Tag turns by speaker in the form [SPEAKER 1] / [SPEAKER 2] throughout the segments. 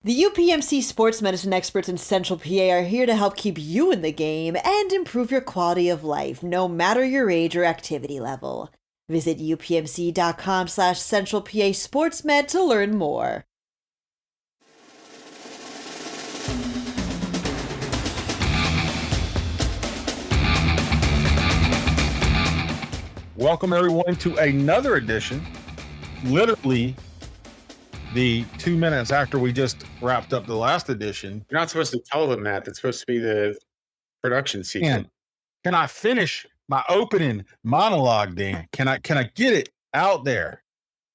[SPEAKER 1] The UPMC sports medicine experts in Central PA are here to help keep you in the game and improve your quality of life, no matter your age or activity level. Visit upmc.com/Central PA SportsMed to learn more.
[SPEAKER 2] Welcome, everyone, to another edition, literally the 2 minutes after we just wrapped up the last edition.
[SPEAKER 3] You're not supposed to tell them that. That's supposed to be the production secret.
[SPEAKER 2] And can I finish my opening monologue, Dan? Can I get it out there?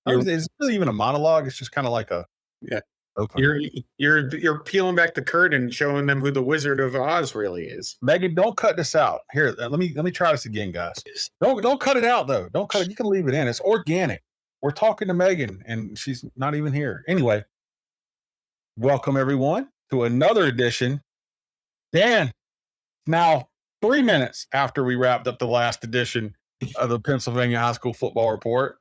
[SPEAKER 2] It's really even a monologue. It's just kind of like a opener.
[SPEAKER 3] You're peeling back the curtain and showing them who the Wizard of Oz really is.
[SPEAKER 2] Megan, don't cut this out. Here, let me try this again, guys. Don't cut it out though. Don't cut it. You can leave it in. It's organic. We're talking to Megan, and she's not even here. Anyway, welcome everyone to another edition. Dan, now 3 minutes after we wrapped up the last edition of the Pennsylvania High School Football Report,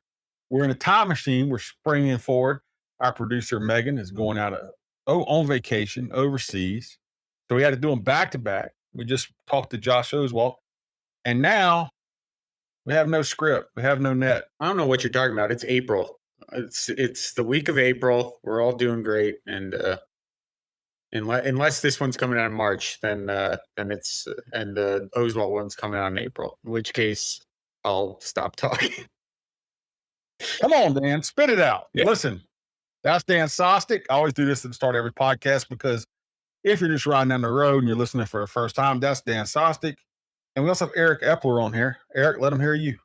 [SPEAKER 2] we're in a time machine. We're springing forward. Our producer Megan is going out on vacation overseas, so we had to do them back to back. We just talked to Josh Oswalt, and now we have no script. We have no net.
[SPEAKER 3] I don't know what you're talking about. It's April. It's the week of April. We're all doing great, and unless this one's coming out in March, then it's and the Oswalt one's coming out in April. In which case, I'll stop talking.
[SPEAKER 2] Come on, Dan, spit it out.
[SPEAKER 3] Yeah.
[SPEAKER 2] Listen, that's Dan Sostek. I always do this at the start of every podcast because if you're just riding down the road and you're listening for the first time, that's Dan Sostek. And we also have Eric Epler on here. Eric, let him hear you.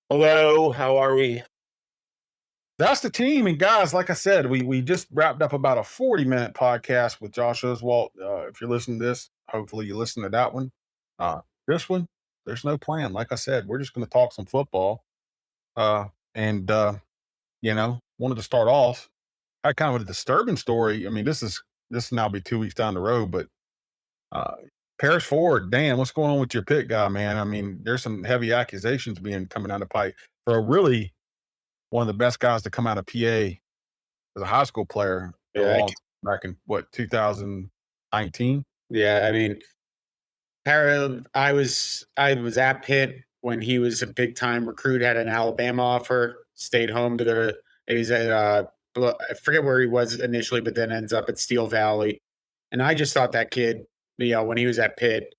[SPEAKER 4] Hello, how are we?
[SPEAKER 2] That's the team. And guys, like I said, we just wrapped up about a 40-minute podcast with Josh Oswalt. If you're listening to this, hopefully you listen to that one. This one, there's no plan. Like I said, we're just going to talk some football. Wanted to start off. I had kind of a disturbing story. I mean, this now be 2 weeks down the road, but Paris Ford, Dan, what's going on with your Pitt guy, man? I mean, there's some heavy accusations coming out of pipe for a really one of the best guys to come out of PA as a high school player back in 2019.
[SPEAKER 3] Yeah, I mean, I was at Pitt when he was a big time recruit, had an Alabama offer, stayed home to go to. He's at I forget where he was initially, but then ends up at Steel Valley. And I just thought that kid, when he was at Pitt,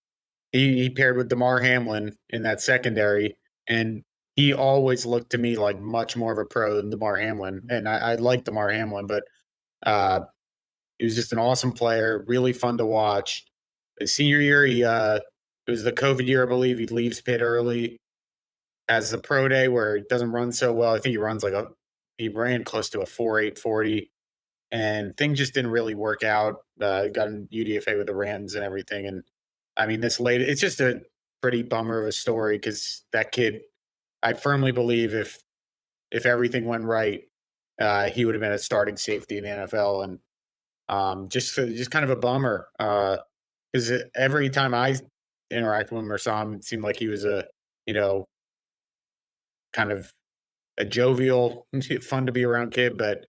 [SPEAKER 3] he paired with DeMar Hamlin in that secondary, and he always looked to me like much more of a pro than DeMar Hamlin. And I like DeMar Hamlin, but he was just an awesome player, really fun to watch. His senior year, it was the COVID year, I believe. He leaves Pitt early, has the pro day where he doesn't run so well. I think he ran close to a 4.8 40, and things just didn't really work out. Got an UDFA with the Rams and everything. And I mean, it's just a pretty bummer of a story because that kid, I firmly believe if everything went right, he would have been a starting safety in the NFL. And just kind of a bummer because every time I interacted with him or saw him, it seemed like he was kind of a jovial, fun to be around kid, but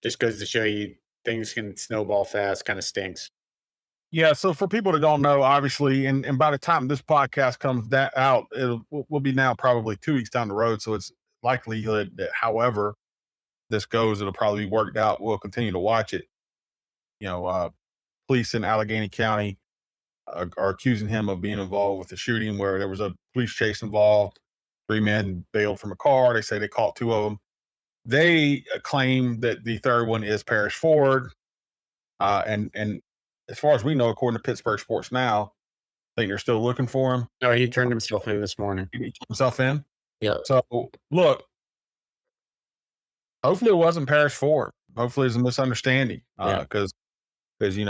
[SPEAKER 3] just goes to show you things can snowball fast, kind of stinks.
[SPEAKER 2] Yeah, so for people that don't know, obviously, and by the time this podcast comes out, we'll be now probably 2 weeks down the road. So it's likelihood that however this goes, it'll probably be worked out. We'll continue to watch it. Police in Allegheny County are accusing him of being involved with the shooting where there was a police chase involved. 3 men bailed from a car. They say they caught 2 of them. They claim that the third one is Paris Ford. And as far as we know, according to Pittsburgh Sports Now, I think they're still looking for him.
[SPEAKER 3] No, he turned himself in this morning.
[SPEAKER 2] He turned himself in?
[SPEAKER 4] Yeah.
[SPEAKER 2] So, look, hopefully it wasn't Paris Ford. Hopefully it's a misunderstanding because he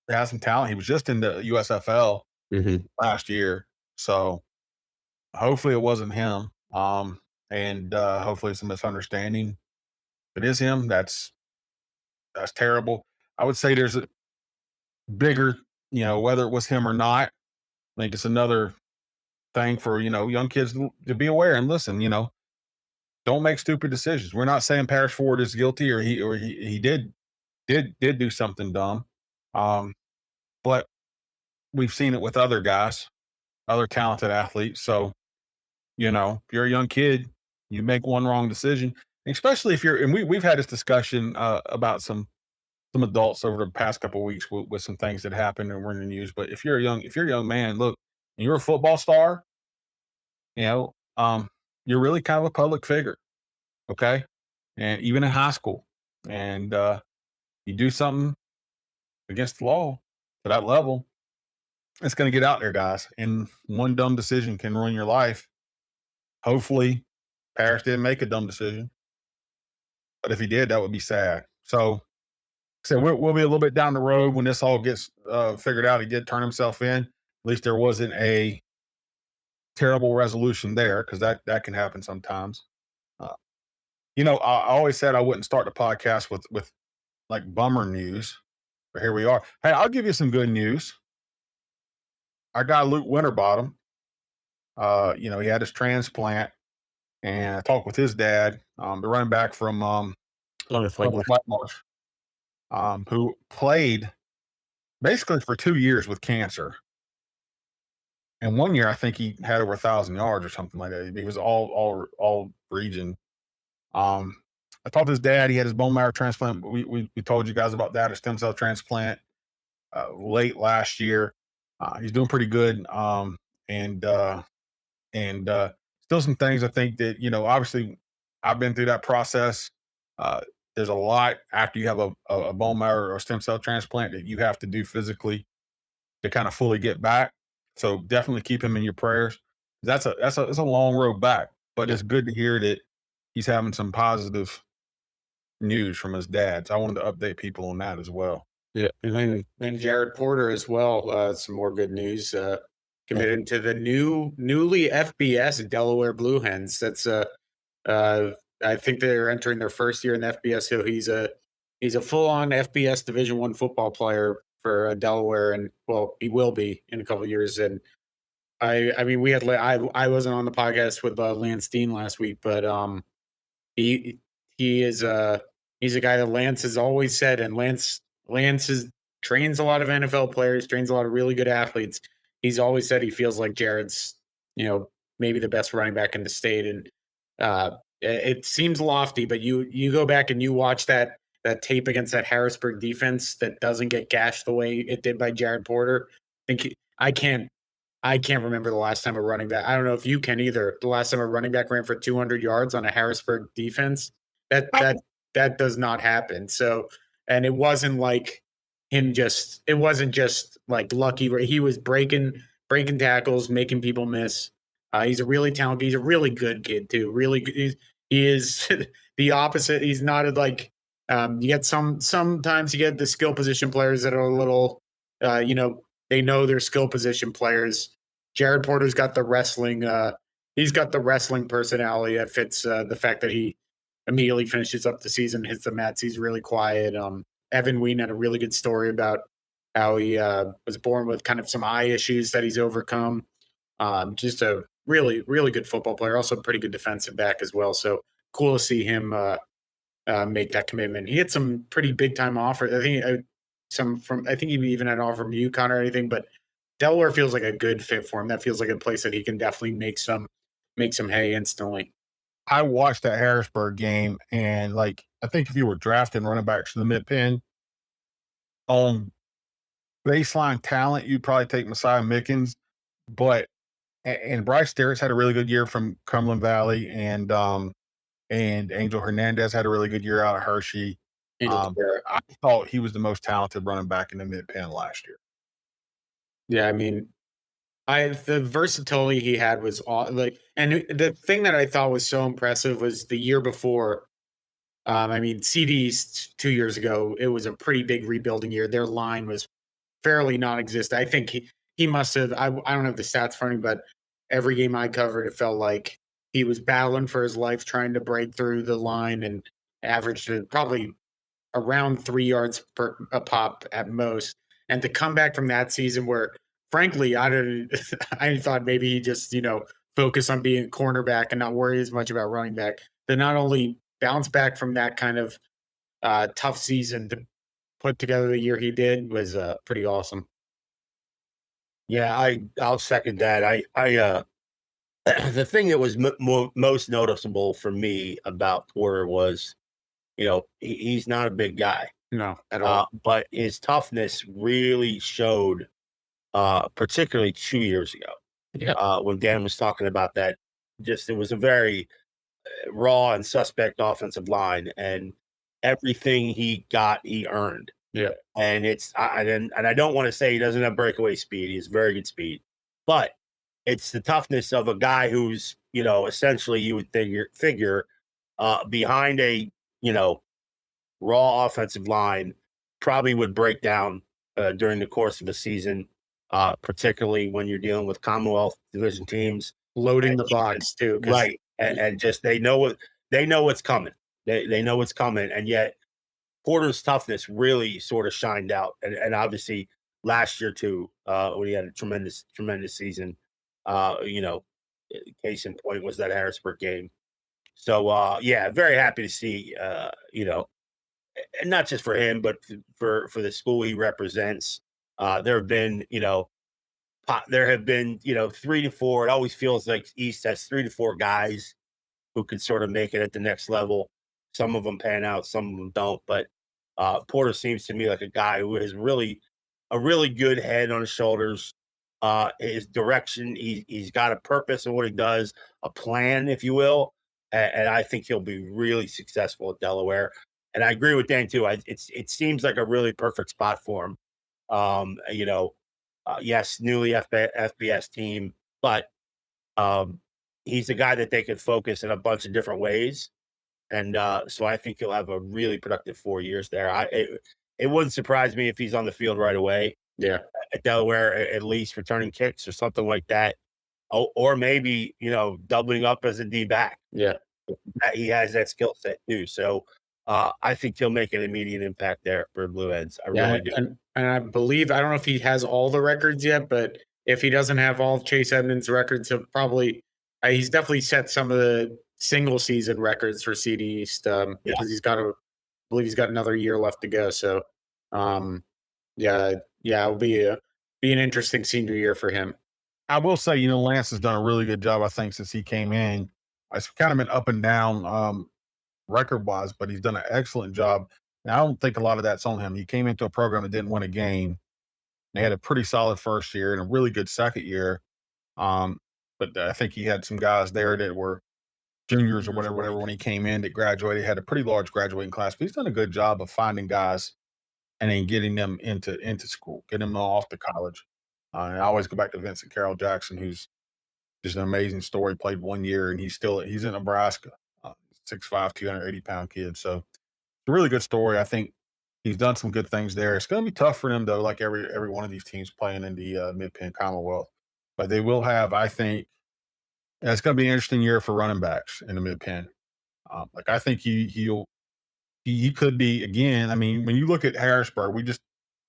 [SPEAKER 2] has some talent. He was just in the USFL last year. So hopefully it wasn't him. And hopefully it's a misunderstanding. If it is him, that's terrible. I would say there's a bigger, whether it was him or not. I think it's another thing for, young kids to be aware and listen, Don't make stupid decisions. We're not saying Paris Ford is guilty or he did do something dumb. But we've seen it with other guys, other talented athletes. So, if you're a young kid, you make one wrong decision, especially if you're, and we've had this discussion about some adults over the past couple of weeks with some things that happened and were in the news. But if you're a young man, look, and you're a football star, you know, um, you're really kind of a public figure. Okay. And even in high school, and you do something against the law to that level, it's going to get out there, guys. And one dumb decision can ruin your life. Hopefully, Paris didn't make a dumb decision, but if he did, that would be sad. So we'll be a little bit down the road when this all gets figured out. He did turn himself in. At least there wasn't a terrible resolution there, because that can happen sometimes. Uh, I always said I wouldn't start the podcast with like bummer news, but here we are. Hey, I'll give you some good news. Our guy Luke Winterbottom, he had his transplant, and I talked with his dad, the running back from Whitemarsh, who played basically for 2 years with cancer. And 1 year, I think he had over 1,000 yards or something like that. He was all region. I talked to his dad. He had his bone marrow transplant. We told you guys about that, a stem cell transplant late last year. He's doing pretty good. And still some things I think that, obviously I've been through that process. There's a lot after you have a bone marrow or stem cell transplant that you have to do physically to kind of fully get back. So definitely keep him in your prayers. It's a long road back, but it's good to hear that he's having some positive news from his dad. So I wanted to update people on that as well.
[SPEAKER 3] Yeah, and then Jared Porter as well. Some more good news. Committed to the newly FBS Delaware Blue Hens. That's I think they're entering their first year in the FBS. So he's a full on FBS Division I football player for Delaware, and well, he will be in a couple of years. And I mean, I wasn't on the podcast with Lance Dean last week, but he is he's a guy that Lance has always said, and Lance trains a lot of NFL players, trains a lot of really good athletes. He's always said he feels like Jared's, maybe the best running back in the state. And it seems lofty, but you go back and you watch that tape against that Harrisburg defense that doesn't get gashed the way it did by Jared Porter. I can't remember the last time a running back. I don't know if you can either. The last time a running back ran for 200 yards on a Harrisburg defense, that does not happen. So, and it wasn't like it wasn't just like lucky. He was breaking tackles, making people miss. He's a really talented. He's a really good kid too. Really good. He is the opposite. He's not like you get sometimes you get the skill position players that are a little, they know their skill position players. Jared Porter's got the wrestling. He's got the wrestling personality that fits the fact that he immediately finishes up the season, hits the mats. He's really quiet. Evan Ween had a really good story about how he was born with kind of some eye issues that he's overcome. Just a really, really good football player. Also a pretty good defensive back as well. So cool to see him make that commitment. He had some pretty big time offers. I think he even had an offer from UConn or anything, but Delaware feels like a good fit for him. That feels like a place that he can definitely make some hay instantly.
[SPEAKER 2] I watched that Harrisburg game, and I think if you were drafting running backs to the mid-pen on baseline talent, you'd probably take Messiah Mickens, and Bryce Sterrett's had a really good year from Cumberland Valley, and Angel Hernandez had a really good year out of Hershey. I thought he was the most talented running back in the mid-pen last year.
[SPEAKER 3] Yeah, I mean, the versatility he had was and the thing that I thought was so impressive was the year before. I mean, CD's 2 years ago, it was a pretty big rebuilding year. Their line was fairly non-existent. I think he must have. I don't have the stats for him, but every game I covered, it felt like he was battling for his life, trying to break through the line, and averaged probably around 3 yards per a pop at most. And to come back from that season where, frankly, I thought maybe he just, focus on being a cornerback and not worry as much about running back. to not only bounce back from that kind of tough season to put together the year he did was pretty awesome.
[SPEAKER 4] Yeah, I'll second that. The thing that was most noticeable for me about Porter was, he's not a big guy,
[SPEAKER 3] No, at all.
[SPEAKER 4] but his toughness really showed, particularly 2 years ago.
[SPEAKER 3] Yeah.
[SPEAKER 4] When Dan was talking about that, just it was a very raw and suspect offensive line, and everything he got, he earned.
[SPEAKER 3] Yeah.
[SPEAKER 4] And and I don't want to say he doesn't have breakaway speed. He has very good speed, but it's the toughness of a guy who's, essentially you would figure behind a, raw offensive line probably would break down during the course of a season, particularly when you're dealing with Commonwealth division teams.
[SPEAKER 3] Loading the box too.
[SPEAKER 4] Right. And just they know what's coming. They know what's coming. And yet Porter's toughness really sort of shined out. And obviously last year too, when he had a tremendous season. Case in point was that Harrisburg game. So yeah, very happy to see and not just for him, but for the school he represents. There have been, 3 to 4. It always feels like East has 3 to 4 guys who can sort of make it at the next level. Some of them pan out, some of them don't. But Porter seems to me like a guy who has a really good head on his shoulders. His direction, he's got a purpose in what he does, a plan, if you will. And I think he'll be really successful at Delaware. And I agree with Dan too. It seems like a really perfect spot for him. Yes, newly FBS team, but he's a guy that they could focus in a bunch of different ways. And so I think he'll have a really productive 4 years there. It wouldn't surprise me if he's on the field right away.
[SPEAKER 3] Yeah.
[SPEAKER 4] At Delaware, at least returning kicks or something like that. Or maybe, doubling up as a D back.
[SPEAKER 3] Yeah.
[SPEAKER 4] He has that skill set too. So I think he'll make an immediate impact there for Blue Ends. I really do.
[SPEAKER 3] And I believe, I don't know if he has all the records yet, but if he doesn't have all of Chase Edmonds' records, he'll probably, he's definitely set some of the single season records for CD East because I believe he's got another year left to go. So, it'll be an interesting senior year for him.
[SPEAKER 2] I will say, Lance has done a really good job, I think, since he came in. It's kind of been up and down record-wise, but he's done an excellent job. Now, I don't think a lot of that's on him. He came into a program that didn't win a game. They had a pretty solid first year and a really good second year. But I think he had some guys there that were juniors or whatever when he came in that graduated, had a pretty large graduating class. But he's done a good job of finding guys and then getting them into school, getting them off to college. I always go back to Vincent Carroll Jackson, who's just an amazing story. Played 1 year, and he's in Nebraska. 6'5", 280-pound kid. So it's a really good story. I think he's done some good things there. It's going to be tough for them, though, like every one of these teams playing in the Mid-Penn Commonwealth. But they will have, I think, it's going to be an interesting year for running backs in the Mid-Penn. I think he could be, again, I mean, when you look at Harrisburg, we just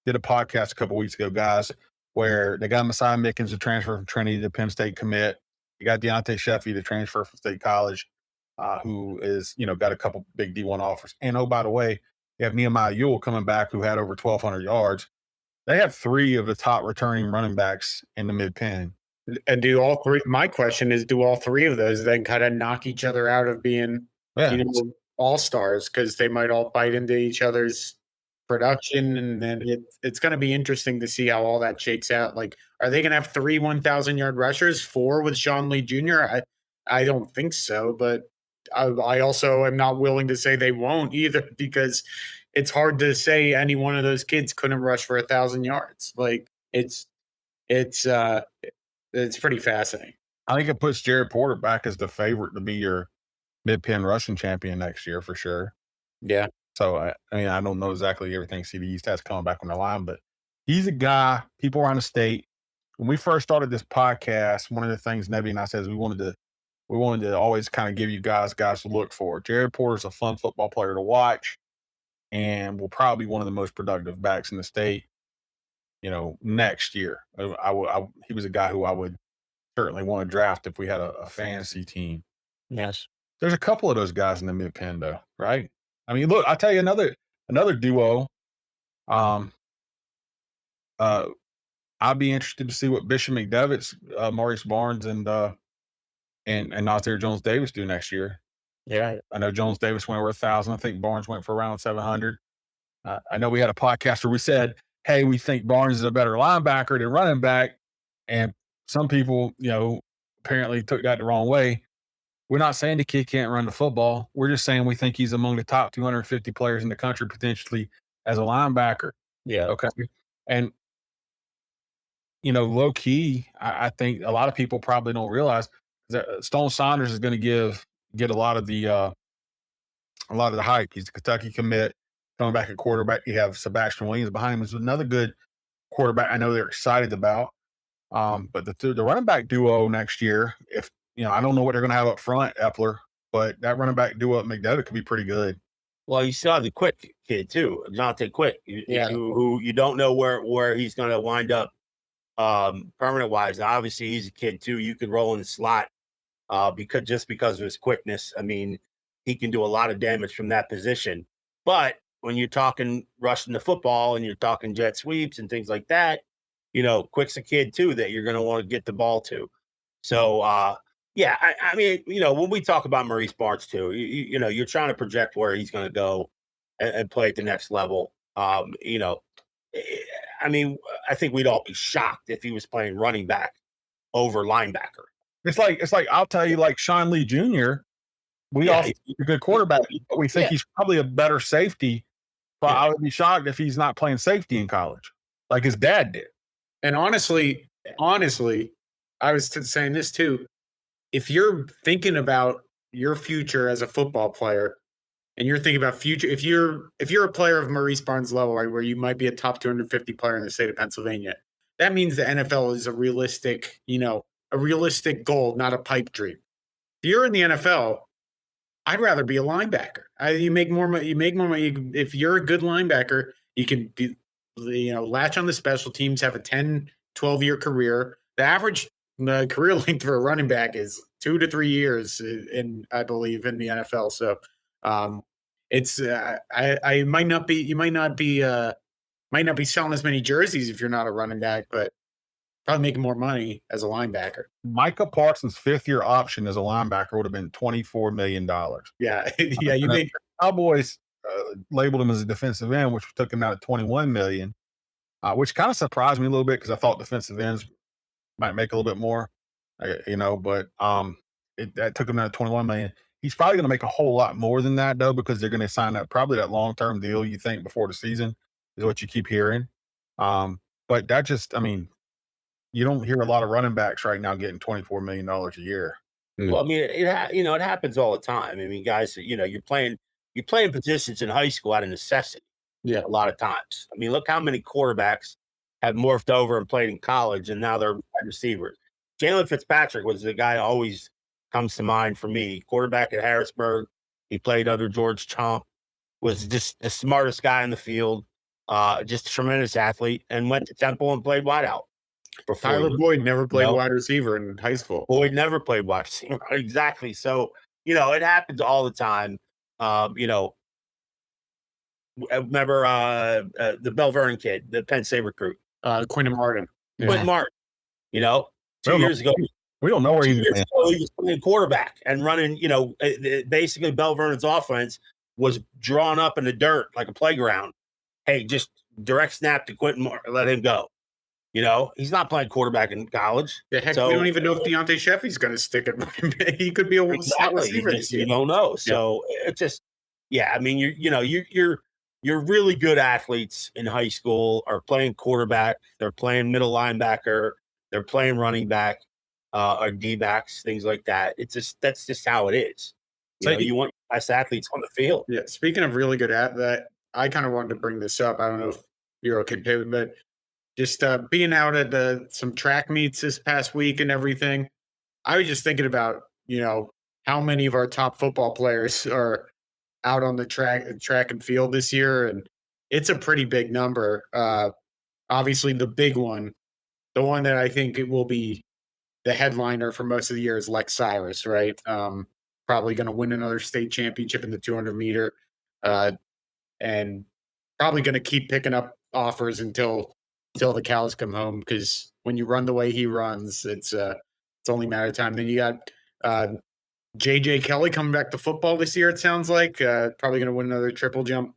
[SPEAKER 2] did a podcast a couple weeks ago, guys, where they got Messiah Mickens to transfer from Trinity to Penn State commit. You got Deontay Sheffy to transfer from State College, who is, got a couple big D1 offers. And, oh, by the way, you have Nehemiah Ewell coming back who had over 1,200 yards. They have 3 of the top returning running backs in the Mid-Penn.
[SPEAKER 3] And do all 3, my question is, do all 3 of those then kind of knock each other out of being, all-stars, because they might all bite into each other's production, and then it's going to be interesting to see how all that shakes out. Like, are they going to have 3 1,000-yard rushers, 4 with Sean Lee Jr.? I don't think so, but I also am not willing to say they won't either, because it's hard to say any one of those kids couldn't rush for 1,000 yards. Like, it's pretty fascinating.
[SPEAKER 2] I think it puts Jared Porter back as the favorite to be your Mid-Penn rushing champion next year for sure.
[SPEAKER 3] Yeah.
[SPEAKER 2] So, I mean, I don't know exactly everything CD East has coming back on the line, but he's a guy, people around the state. When we first started this podcast, one of the things Nebby and I said is we wanted to always kind of give you guys to look for. Jared Porter's a fun football player to watch and will probably be one of the most productive backs in the state, next year. He was a guy who I would certainly want to draft if we had a fantasy team.
[SPEAKER 4] Yes.
[SPEAKER 2] There's a couple of those guys in the mid pen, though, right? I mean, look, I'll tell you another duo. I'd be interested to see what Bishop McDevitt's, Maurice Barnes, and Nazir Jones Davis do next year.
[SPEAKER 4] Yeah.
[SPEAKER 2] I know Jones Davis went over 1,000. I think Barnes went for around 700. I know we had a podcast where we said, "Hey, we think Barnes is a better linebacker than running back," and some people, apparently took that the wrong way. We're not saying the kid can't run the football. We're just saying we think he's among the top 250 players in the country potentially as a linebacker.
[SPEAKER 4] Yeah.
[SPEAKER 2] Okay, and low key, I think a lot of people probably don't realize that Stone Saunders is going to get a lot of the hype. He's a Kentucky commit, coming back at quarterback. You have Sebastian Williams behind him, who's another good quarterback. I know they're excited about. But the running back duo next year, if I don't know what they're going to have up front, Epler, but that running back duo at McDevitt could be pretty good.
[SPEAKER 4] Well, you still have the Quick kid too, Jonathan Quick, who you don't know where he's going to wind up permanent wise. Obviously, he's a kid too. You could roll in the slot because of his quickness. I mean, he can do a lot of damage from that position. But when you're talking rushing the football and you're talking jet sweeps and things like that, Quick's a kid too that you're going to want to get the ball to. So, I mean, when we talk about Maurice Barnes too, you're trying to project where he's going to go and play at the next level. I mean, I think we'd all be shocked if he was playing running back over linebacker.
[SPEAKER 2] It's like I'll tell you, like Sean Lee Jr., we all think he's a good quarterback, but we think he's probably a better safety. But I would be shocked if he's not playing safety in college, like his dad did.
[SPEAKER 3] And honestly, I was saying this too. If you're thinking about your future as a football player, and you're thinking about future, if you're a player of Maurice Barnes' level, right, where you might be a top 250 player in the state of Pennsylvania, that means the NFL is a realistic goal, not a pipe dream. If you're in the NFL, I'd rather be a linebacker. You make more money. If you're a good linebacker, you can be, latch on the special teams, have a 10, 12-year career. The average career length for a running back is 2 to 3 years, I believe, in the NFL. So, it's you might not be selling as many jerseys if you're not a running back, but probably making more money as a linebacker.
[SPEAKER 2] Micah Parsons' 5th-year option as a linebacker would have been $24 million.
[SPEAKER 3] Yeah, yeah.
[SPEAKER 2] Cowboys labeled him as a defensive end, which took him out at $21 million, which kind of surprised me a little bit because I thought defensive ends might make a little bit more, but that took him out at $21 million. He's probably going to make a whole lot more than that, though, because they're going to sign that long-term deal, you think, before the season is what you keep hearing. But that just, I mean, you don't hear a lot of running backs right now getting $24 million a year.
[SPEAKER 4] Well, I mean, it happens all the time. I mean, guys, you're playing positions in high school out of necessity.
[SPEAKER 3] Yeah,
[SPEAKER 4] a lot of times. I mean, look how many quarterbacks have morphed over and played in college, and now they're wide receivers. Jalen Fitzpatrick was the guy always comes to mind for me. Quarterback at Harrisburg. He played under George Chomp, was just the smartest guy in the field, just a tremendous athlete, and went to Temple and played wideout.
[SPEAKER 3] Tyler Boyd never played wide receiver in high school.
[SPEAKER 4] Boyd never played wide receiver. Exactly. So, it happens all the time. Remember the Bell Vernon kid, the Penn State recruit.
[SPEAKER 3] Quinton Martin.
[SPEAKER 4] Quinton Martin. 2 years ago.
[SPEAKER 2] We don't know where he
[SPEAKER 4] was playing quarterback and running, basically Bell Vernon's offense was drawn up in the dirt like a playground. Hey, just direct snap to Quinton Martin, let him go. He's not playing quarterback in college.
[SPEAKER 3] The heck, we don't even know if Deontay Sheffy's going to stick it. He could be a slot receiver this year.
[SPEAKER 4] You don't know. So it's just, I mean, you're really good athletes in high school are playing quarterback. They're playing middle linebacker. They're playing running back or D-backs, things like that. That's just how it is. You want best athletes on the field.
[SPEAKER 3] Yeah. Speaking of really good at that, I kind of wanted to bring this up. I don't know if you're okay, David, but just being out at some track meets this past week and everything, I was just thinking about, how many of our top football players are out on the track and field this year. And it's a pretty big number. Obviously the big one, the one that I think it will be the headliner for most of the year is Lex Cyrus, right? probably going to win another state championship in the 200 meter, and probably going to keep picking up offers until the cows come home. Because when you run the way he runs, it's only a matter of time. Then you got JJ Kelly coming back to football this year. It sounds like probably going to win another triple jump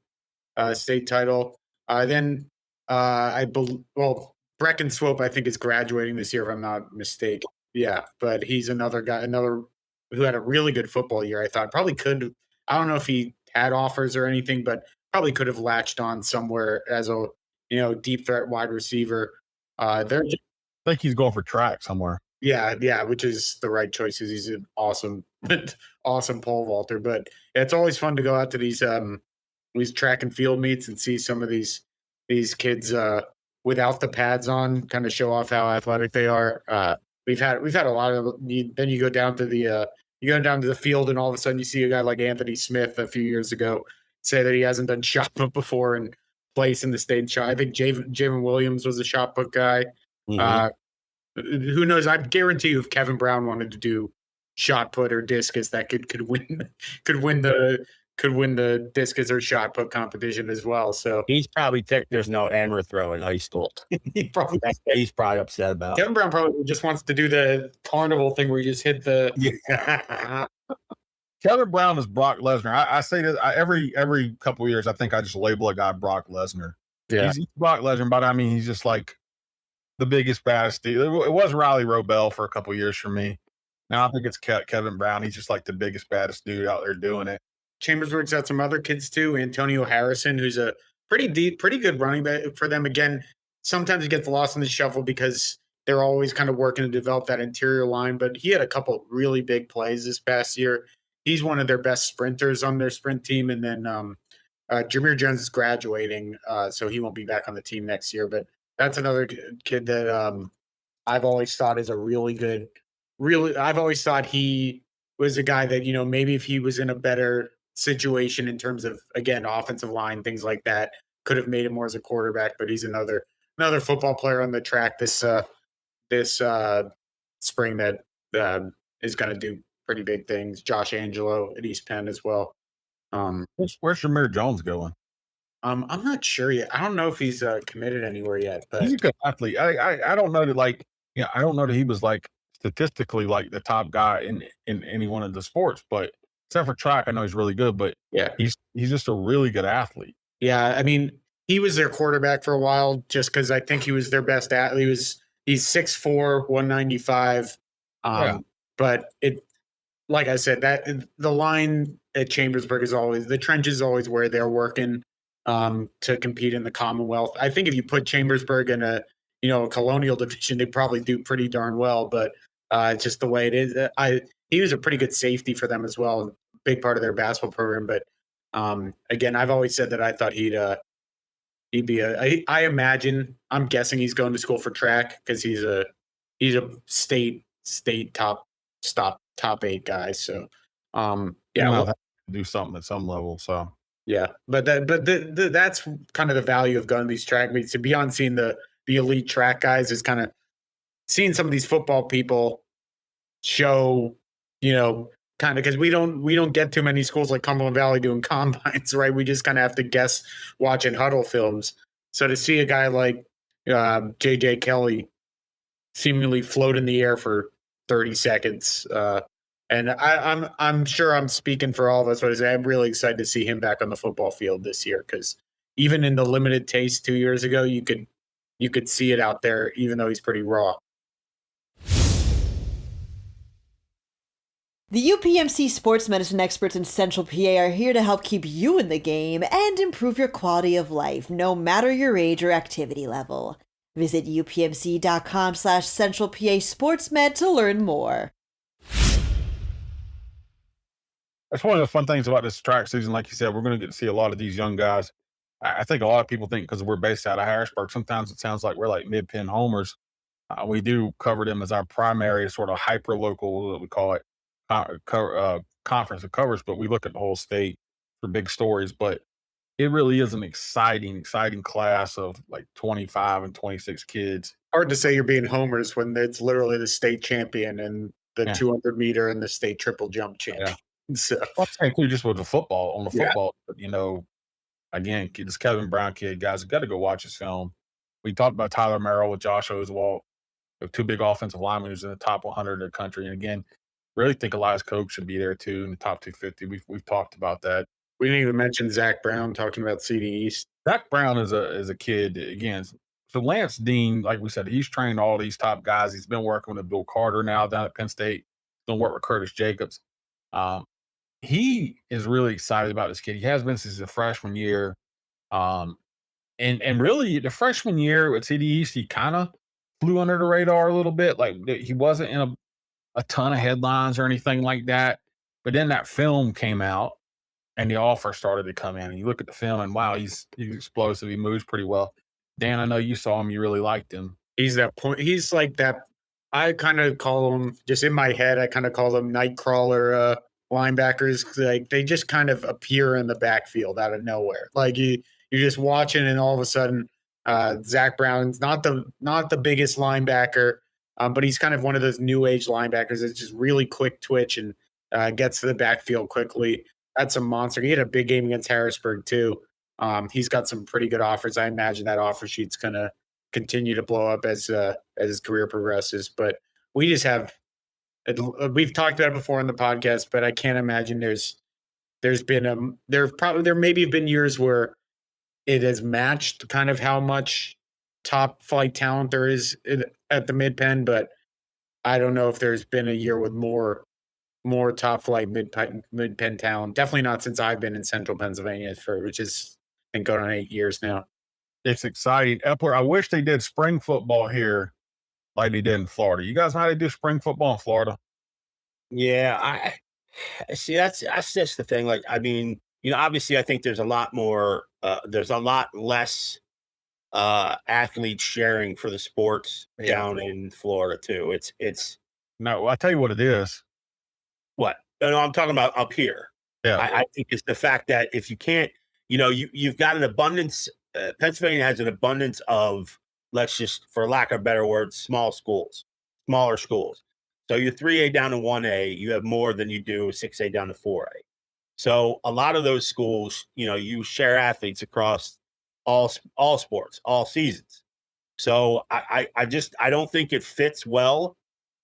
[SPEAKER 3] state title. Then Brecken Swope, I think, is graduating this year, if I'm not mistaken. Yeah, but he's another guy, who had a really good football year. I thought probably could. I don't know if he had offers or anything, but probably could have latched on somewhere as a deep threat wide receiver. They're
[SPEAKER 2] I think he's going for track somewhere.
[SPEAKER 3] yeah, which is the right choice because he's an awesome, awesome pole vaulter. But it's always fun to go out to these track and field meets and see some of these kids without the pads on, kind of show off how athletic they are. We've had a lot of. Then you go down to the field, and all of a sudden you see a guy like Anthony Smith a few years ago say that he hasn't done shot put before and place in the state shot. I think Javen Williams was a shot put guy.
[SPEAKER 4] Mhm.
[SPEAKER 3] Who knows? I guarantee you, if Kevin Brown wanted to do shot put or discus, that could win the discus or shot put competition as well. So
[SPEAKER 4] He's probably ticked there's no hammer throw in high school.
[SPEAKER 3] he probably
[SPEAKER 4] He's probably upset about.
[SPEAKER 3] Kevin Brown probably just wants to do the carnival thing where you just hit the.
[SPEAKER 4] Yeah.
[SPEAKER 2] Kevin Brown is Brock Lesnar. I say that every couple of years, I think I just label a guy Brock Lesnar.
[SPEAKER 3] Yeah.
[SPEAKER 2] He's Brock Lesnar, but I mean, he's just like the biggest, baddest dude. It was Riley Robel for a couple of years for me. Now I think it's Kevin Brown. He's just like the biggest, baddest dude out there doing it.
[SPEAKER 3] Chambersburg's got some other kids too. Antonio Harrison, who's a pretty good running back for them. Again, sometimes he gets lost in the shuffle because they're always kind of working to develop that interior line. But he had a couple really big plays this past year. He's one of their best sprinters on their sprint team. And then Jameer Jones is graduating, so he won't be back on the team next year. But that's another kid that I've always thought is a really good. I've always thought he was a guy that maybe if he was in a better situation in terms of, again, offensive line, things like that, could have made him more as a quarterback. But he's another football player on the track this spring that is going to do pretty big things. Josh Angelo at East Penn as well.
[SPEAKER 2] Where's Jameer Jones going?
[SPEAKER 3] I'm not sure yet. I don't know if he's committed anywhere yet. But
[SPEAKER 2] He's a good athlete. I don't know that I don't know that he was like statistically like the top guy in any one of the sports, but except for track, I know he's really good. But
[SPEAKER 3] yeah,
[SPEAKER 2] he's just a really good athlete.
[SPEAKER 3] Yeah, I mean, he was their quarterback for a while just because I think he was their best athlete. He's 6'4", 195. But like I said, that the line at Chambersburg is always, the trench is always where they're working to compete in the Commonwealth. I think if you put Chambersburg in a colonial division, they probably do pretty darn well. But it's just the way it is. He was a pretty good safety for them as well, big part of their basketball program. But again, I've always said that I thought he'd be I imagine, I'm guessing he's going to school for track because he's a state top 8 guy. So
[SPEAKER 2] We'll have to do something at some level. So
[SPEAKER 3] yeah, but that's kind of the value of going to these track meets. To beyond seeing the elite track guys is kind of seeing some of these football people show, kind of, because we don't get too many schools like Cumberland Valley doing combines, right? We just kind of have to guess watching huddle films. So to see a guy like JJ Kelly seemingly float in the air for 30 seconds, and I'm sure I'm speaking for all of us, but I'm really excited to see him back on the football field this year, because even in the limited taste 2 years ago, you could see it out there, even though he's pretty raw.
[SPEAKER 1] The UPMC sports medicine experts in Central PA are here to help keep you in the game and improve your quality of life, no matter your age or activity level. Visit upmc.com/Central PA SportsMed to learn more.
[SPEAKER 2] that's one of the fun things about this track season. Like you said, we're going to get to see a lot of these young guys. I think a lot of people think because we're based out of Harrisburg, sometimes it sounds like we're like mid-pen homers. We do cover them as our primary sort of hyper-local, what we call it, conference that covers, but we look at the whole state for big stories. But it really is an exciting class of like 25 and 26 kids.
[SPEAKER 3] Hard to say you're being homers when it's literally the state champion and the 200 meter and the state triple jump champion. So
[SPEAKER 2] I'm saying too, just with the football
[SPEAKER 3] yeah,
[SPEAKER 2] again, this Kevin Brown kid, guys, got to go watch his film. We talked about Tyler Merrill with Josh Oswalt, two big offensive linemen who's in the top 100 in the country. And again, really think Elias Koch should be there too in the top 250. We've talked about that.
[SPEAKER 3] we didn't even mention Zach Brown talking about CD East.
[SPEAKER 2] Zach Brown is a kid that, again. So Lance Dean, like we said, he's trained all these top guys. He's been working with Bill Carter now down at Penn State. Going to work with Curtis Jacobs. He is really excited about this kid. He has been since the freshman year. And really the freshman year with CD East, he kind of flew under the radar a little bit. Like he wasn't in a ton of headlines or anything like that. But then that film came out and the offer started to come in. And you look at the film and wow, he's explosive. He moves pretty well. Dan, I know you saw him. You really liked him.
[SPEAKER 3] He's that point. He's like that. I kind of call them, just in my head, I kind of call them nightcrawler linebackers. Like they just kind of appear in the backfield out of nowhere. Like you're just watching, and all of a sudden, Zach Brown's not the biggest linebacker, but he's kind of one of those new age linebackers that's just really quick twitch and gets to the backfield quickly. That's a monster. He had a big game against Harrisburg too. He's got some pretty good offers. I imagine that offer sheet's gonna continue to blow up as his career progresses. But we just have, we've talked about it before in the podcast, but I can't imagine there maybe have been years where it has matched kind of how much top flight talent there is at the mid pen, but I don't know if there's been a year with more top flight mid pen talent. Definitely not since I've been in Central Pennsylvania which has been going on 8 years now.
[SPEAKER 2] It's exciting. Epler, I wish they did spring football here like they did in Florida. You guys know how they do spring football in Florida?
[SPEAKER 4] Yeah, I see. That's just the thing. Like, I mean, obviously, I think there's a lot more. There's a lot less athletes sharing for the sports down in Florida too. It's
[SPEAKER 2] No, I'll tell you what it is.
[SPEAKER 4] what? No, I'm talking about up here.
[SPEAKER 2] Yeah.
[SPEAKER 4] I think it's the fact that if you can't, you've got an abundance. Pennsylvania has an abundance of, let's just, for lack of a better word, smaller schools. So you're 3A down to 1A, you have more than you do 6A down to 4A. So a lot of those schools, you share athletes across all sports, all seasons. So I don't think it fits well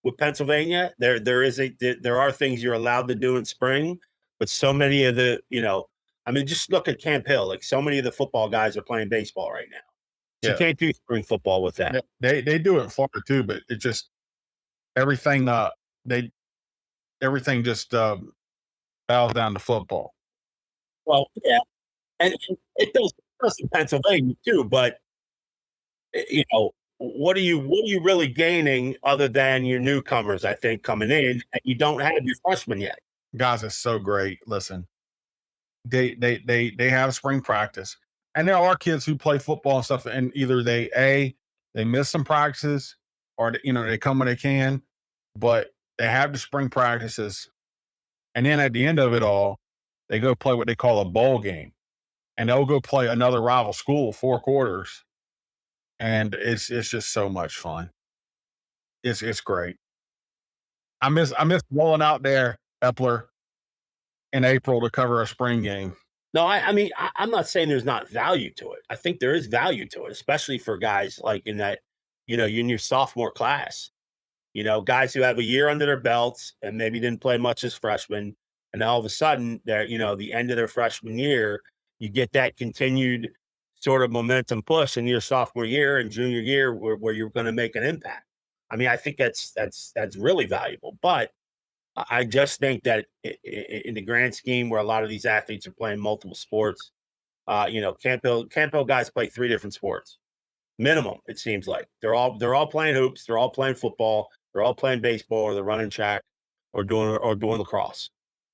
[SPEAKER 4] with Pennsylvania. There are things you're allowed to do in spring, but so many of the, I mean, just look at Camp Hill. Like so many of the football guys are playing baseball right now. So you can't do spring football with that.
[SPEAKER 2] Yeah, they do it in Florida too, but it just everything just bows down to football.
[SPEAKER 4] Well, yeah, and it does in Pennsylvania too. But what are you really gaining other than your newcomers? I think coming in, and you don't have your freshmen yet.
[SPEAKER 2] Guys, it's so great. Listen, they have spring practice, and there are kids who play football and stuff, and either they miss some practices or they come when they can, but they have the spring practices, and then at the end of it all, they go play what they call a bowl game, and they'll go play another rival school 4 quarters, and it's just so much fun. It's great. I miss rolling out there, Epler, in April to cover a spring game.
[SPEAKER 4] No, I mean, I'm not saying there's not value to it. I think there is value to it, especially for guys like in that, you're in your sophomore class. Guys who have a year under their belts and maybe didn't play much as freshmen, and all of a sudden they're, the end of their freshman year, you get that continued sort of momentum push in your sophomore year and junior year where you're going to make an impact. I mean, I think that's really valuable, but I just think that in the grand scheme where a lot of these athletes are playing multiple sports, Camp Hill guys play 3 different sports minimum. It seems like they're all playing hoops, they're all playing football, they're all playing baseball, or they're running track, or doing lacrosse.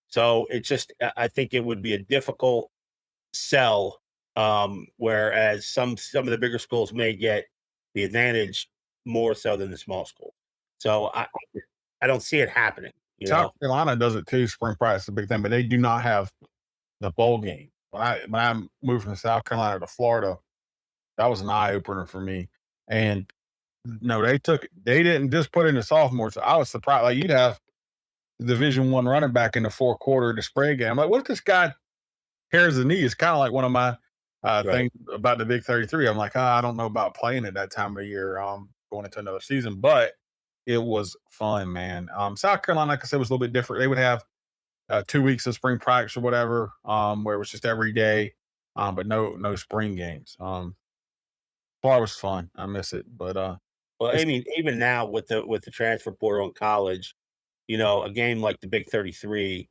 [SPEAKER 4] So it's just, I think it would be a difficult sell. Whereas some of the bigger schools may get the advantage more so than the small school. So I don't see it happening.
[SPEAKER 2] South Carolina does it too. Spring practice is a big thing, but they do not have the bowl game. When I moved from South Carolina to Florida, that was an eye opener for me. And no, they didn't just put in the sophomores. So I was surprised. Like you'd have Division I running back in the fourth quarter of the spring game. I'm like, what if this guy tears the knee? It's kind of like one of my things about the Big 33. I'm like, I don't know about playing at that time of year, going into another season, but it was fun, man. South Carolina, like I said, was a little bit different. They would have 2 weeks of spring practice or whatever, where it was just every day, but no spring games. Bar was fun. I miss it, but
[SPEAKER 4] Well, I mean, even now with the transfer portal in college, a game like the Big 33,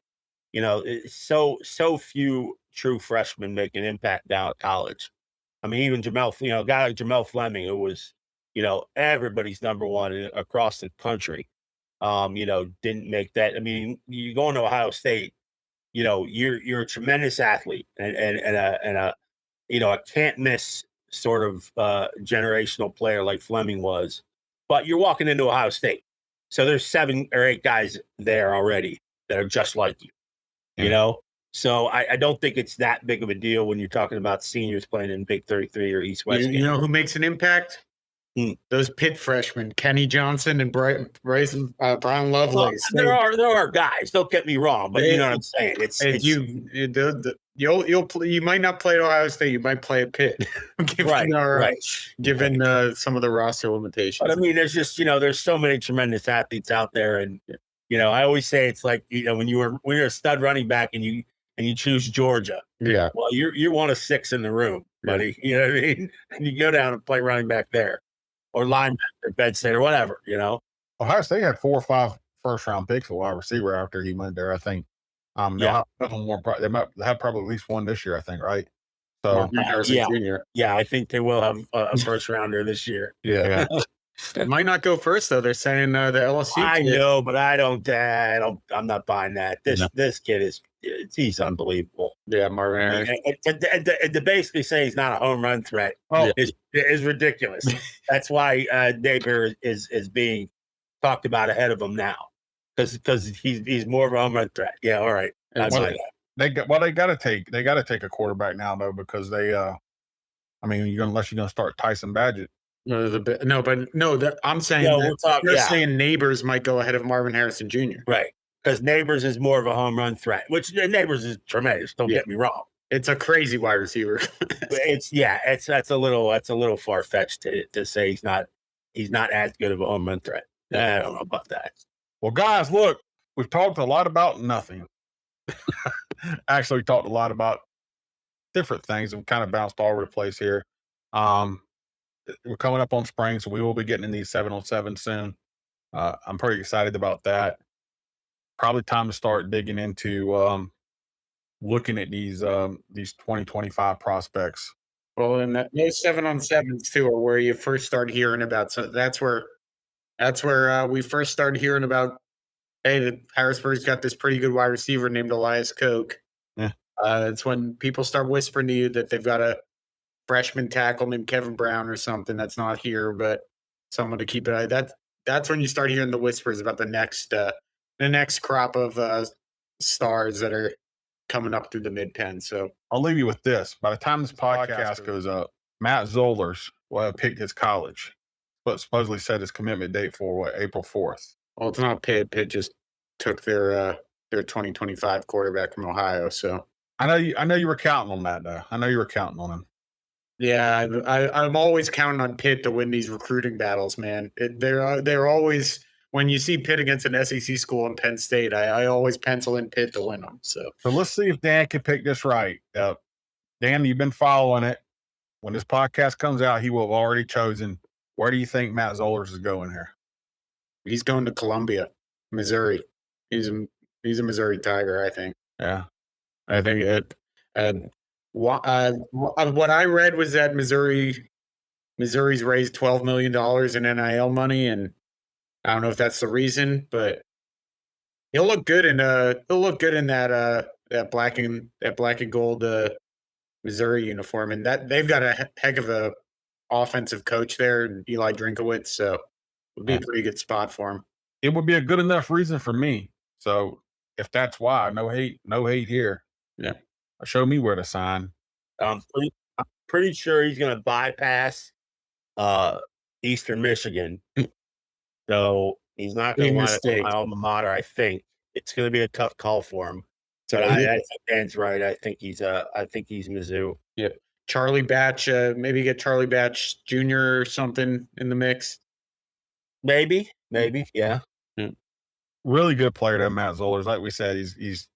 [SPEAKER 4] it's so few true freshmen make an impact now at college. I mean, even a guy like Jamel Fleming, who was, everybody's number one across the country, didn't make that. I mean, you go into Ohio State, you're a tremendous athlete and a can't miss sort of generational player like Fleming was, but you're walking into Ohio State, so there's 7 or 8 guys there already that are just like you, you know. So I don't think it's that big of a deal when you're talking about seniors playing in Big 33 or East West.
[SPEAKER 3] You know who makes an impact? Those Pitt freshmen, Kenny Johnson and Brian Lovelace.
[SPEAKER 4] Well, there are guys. Don't get me wrong, but you know what I'm saying.
[SPEAKER 3] You might not play at Ohio State. You might play at Pitt, given some of the roster limitations.
[SPEAKER 4] But I mean, there's just there's so many tremendous athletes out there, and I always say it's like when you're a stud running back and you choose Georgia.
[SPEAKER 3] Yeah.
[SPEAKER 4] Well, you're one of 6 in the room, buddy. You know what I mean? And you go down and play running back there, or linebacker, Penn State, or whatever.
[SPEAKER 2] Ohio State had 4 or 5 first-round picks for wide receiver after he went there, I think. They have probably at least one this year, I think, right? So
[SPEAKER 4] yeah, I think they will have a first rounder this year.
[SPEAKER 2] Yeah.
[SPEAKER 3] It might not go first though. They're saying the LSU.
[SPEAKER 4] I know, but I'm not buying that. This kid he's unbelievable.
[SPEAKER 3] Yeah, Marvin Harris.
[SPEAKER 4] And to basically say he's not a home run threat is ridiculous. That's why Napier is being talked about ahead of him now, because he's more of a home run threat. Yeah, all right. That's
[SPEAKER 2] they got to take a quarterback now though, because they unless you're gonna start Tyson Badgett.
[SPEAKER 3] I'm saying saying Neighbors might go ahead of Marvin Harrison Jr.
[SPEAKER 4] Right, because Neighbors is more of a home run threat, which Neighbors is tremendous. Don't get me wrong.
[SPEAKER 3] It's a crazy wide receiver.
[SPEAKER 4] That's a little far fetched to say he's not as good of a home run threat. I don't know about that.
[SPEAKER 2] Well, guys, look, we've talked a lot about nothing. Actually, we talked a lot about different things and kind of bounced all over the place here. We're coming up on spring, so we will be getting in these 7-on-7 soon. I'm pretty excited about that. Probably time to start digging into looking at these 2025 prospects.
[SPEAKER 3] Well, and those 7-on-7s too are where you first start hearing about. So that's where we first started hearing about. Hey, Harrisburg's got this pretty good wide receiver named Elias Koch.
[SPEAKER 2] Yeah,
[SPEAKER 3] it's when people start whispering to you that they've got a freshman tackle named Kevin Brown or something that's not here, but someone to keep an eye. That's when you start hearing the whispers about the next crop of stars that are coming up through the mid-10. So
[SPEAKER 2] I'll leave you with this. By the time this podcast goes up, Matt Zollers will have picked his college, but supposedly set his commitment date for April 4th.
[SPEAKER 3] Well, it's not Pitt. Pitt just took their 2025 quarterback from Ohio. So
[SPEAKER 2] I know you were counting on that, though. I know you were counting on him.
[SPEAKER 3] Yeah, I'm always counting on Pitt to win these recruiting battles, man. They're always, when you see Pitt against an SEC school in Penn State, I always pencil in Pitt to win them. So
[SPEAKER 2] let's see if Dan can pick this right. Dan, you've been following it. When this podcast comes out, he will have already chosen. Where do you think Matt Zollers is going here?
[SPEAKER 3] He's going to Columbia, Missouri. He's a Missouri Tiger, I think.
[SPEAKER 2] Yeah,
[SPEAKER 3] I think it. What I read was that Missouri's raised $12 million in NIL money, and I don't know if that's the reason, but he'll look good in that black and gold Missouri uniform, and that they've got a heck of a offensive coach there, Eli Drinkowitz, so it would be a pretty good spot for him.
[SPEAKER 2] It would be a good enough reason for me. So if that's why, no hate here.
[SPEAKER 3] Yeah.
[SPEAKER 2] Show me where to sign.
[SPEAKER 4] I'm pretty sure he's going to bypass Eastern Michigan. So he's not going to want to my alma mater, I think. it's going to be a tough call for him.
[SPEAKER 3] So
[SPEAKER 4] But I think Dan's right. I think he's Mizzou.
[SPEAKER 3] yeah, Charlie Batch. Maybe get Charlie Batch Jr. or something in the mix.
[SPEAKER 4] Maybe, yeah.
[SPEAKER 2] Really good player to Matt Zollers. Like we said, he's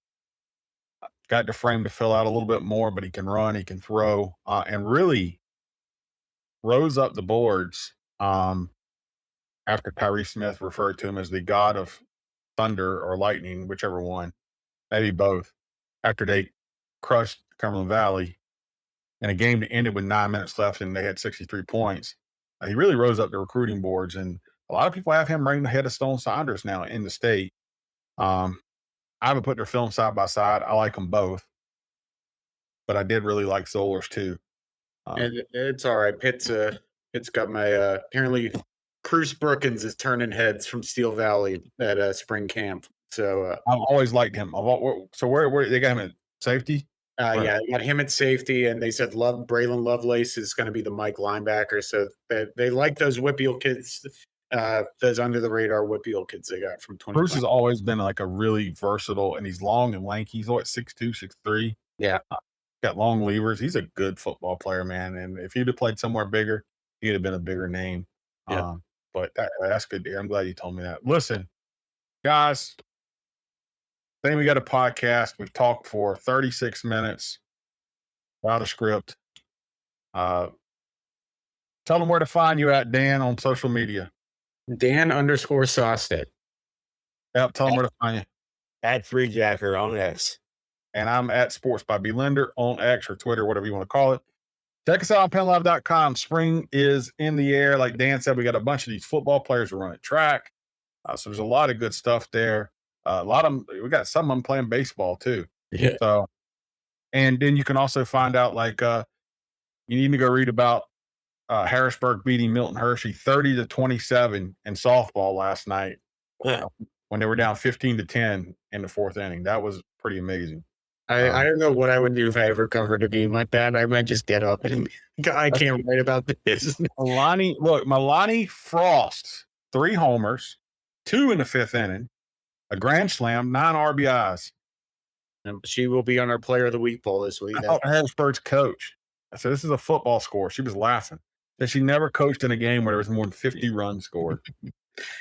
[SPEAKER 2] got the frame to fill out a little bit more, but he can run, he can throw, and really rose up the boards after Tyree Smith referred to him as the god of thunder or lightning, whichever one, maybe both, after they crushed Cumberland Valley in a game that ended with 9 minutes left and they had 63 points. He really rose up the recruiting boards, and a lot of people have him ranked ahead of Stone Saunders now in the state. I haven't put their film side by side. I like them both, but I did really like Zollers too.
[SPEAKER 3] And it's all right. Pitt's got my apparently Cruz Brookins is turning heads from Steel Valley at spring camp. So
[SPEAKER 2] I've always liked him. So where they got him at safety?
[SPEAKER 3] yeah, they got him at safety, and they said Braylon Lovelace is going to be the Mike linebacker. So they like those Whippeal kids, those under the radar Whippeal kids they got from 20.
[SPEAKER 2] Bruce has always been like a really versatile, and he's long and lanky. He's always 6'2", 6'3".
[SPEAKER 3] Yeah.
[SPEAKER 2] Got long levers. He's a good football player, man. And if he'd have played somewhere bigger, he'd have been a bigger name.
[SPEAKER 3] Yeah.
[SPEAKER 2] But that's good. I'm glad you told me that. Listen, guys, I think we got a podcast. We've talked for 36 minutes without a script. Tell them where to find you at, Dan, on social media.
[SPEAKER 3] Dan_Sostek.
[SPEAKER 2] Yep, tell them where to find you.
[SPEAKER 4] At Free Jacker on X.
[SPEAKER 2] And I'm at Sports by B Linder on X or Twitter, whatever you want to call it. Check us out on PennLive.com. Spring is in the air. Like Dan said, we got a bunch of these football players who run at track. So there's a lot of good stuff there. A lot of them, we got some of them playing baseball too.
[SPEAKER 3] Yeah.
[SPEAKER 2] So, and then you can also find out you need to go read about Harrisburg beating Milton Hershey 30-27 in softball last night.
[SPEAKER 4] Yeah.
[SPEAKER 2] When they were down 15-10 in the fourth inning. That was pretty amazing.
[SPEAKER 3] I don't know what I would do if I ever covered a game like that. I might just get up and I can't write about this.
[SPEAKER 2] Milani Frost, 3 homers, 2 in the 5th inning, a grand slam, 9 RBIs.
[SPEAKER 3] And she will be on our Player of the Week poll this week.
[SPEAKER 2] Harrisburg's coach. I said, this is a football score. She was laughing. That she never coached in a game where there was more than 50 runs scored.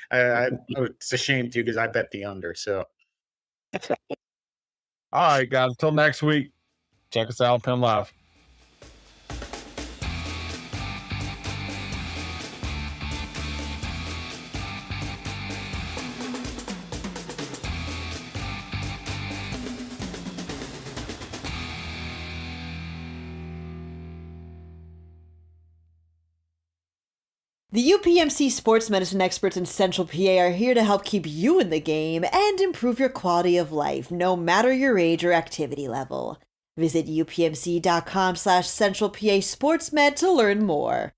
[SPEAKER 3] It's a shame too because I bet the under. So,
[SPEAKER 2] all right, guys. Until next week, check us out on Penn Live.
[SPEAKER 1] The UPMC sports medicine experts in Central PA are here to help keep you in the game and improve your quality of life, no matter your age or activity level. Visit upmc.com/Central PA SportsMed to learn more.